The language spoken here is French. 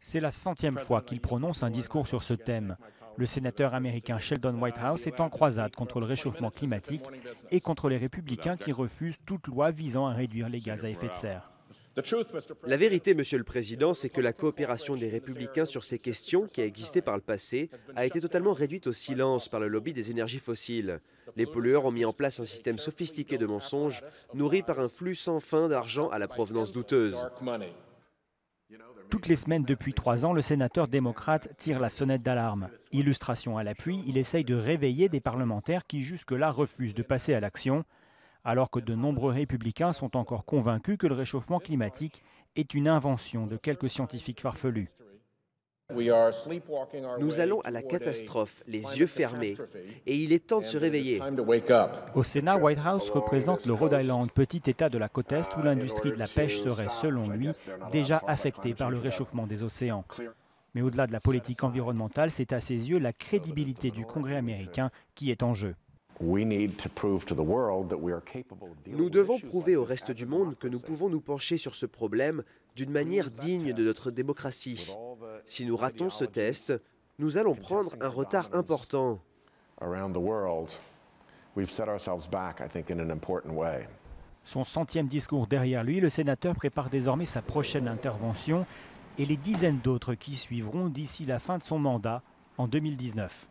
C'est la 100e fois qu'il prononce un discours sur ce thème. Le sénateur américain Sheldon Whitehouse est en croisade contre le réchauffement climatique et contre les républicains qui refusent toute loi visant à réduire les gaz à effet de serre. La vérité, Monsieur le Président, c'est que la coopération des républicains sur ces questions, qui a existé par le passé, a été totalement réduite au silence par le lobby des énergies fossiles. Les pollueurs ont mis en place un système sophistiqué de mensonges, nourri par un flux sans fin d'argent à la provenance douteuse. Toutes les semaines depuis 3 ans, le sénateur démocrate tire la sonnette d'alarme. Illustration à l'appui, il essaye de réveiller des parlementaires qui jusque-là refusent de passer à l'action, alors que de nombreux républicains sont encore convaincus que le réchauffement climatique est une invention de quelques scientifiques farfelus. Nous allons à la catastrophe, les yeux fermés, et il est temps de se réveiller. Au Sénat, Whitehouse représente le Rhode Island, petit État de la côte Est où l'industrie de la pêche serait, selon lui, déjà affectée par le réchauffement des océans. Mais au-delà de la politique environnementale, c'est à ses yeux la crédibilité du Congrès américain qui est en jeu. Nous devons prouver au reste du monde que nous pouvons nous pencher sur ce problème d'une manière digne de notre démocratie. Si nous ratons ce test, nous allons prendre un retard important. Son 100e discours derrière lui, le sénateur prépare désormais sa prochaine intervention et les dizaines d'autres qui suivront d'ici la fin de son mandat en 2019.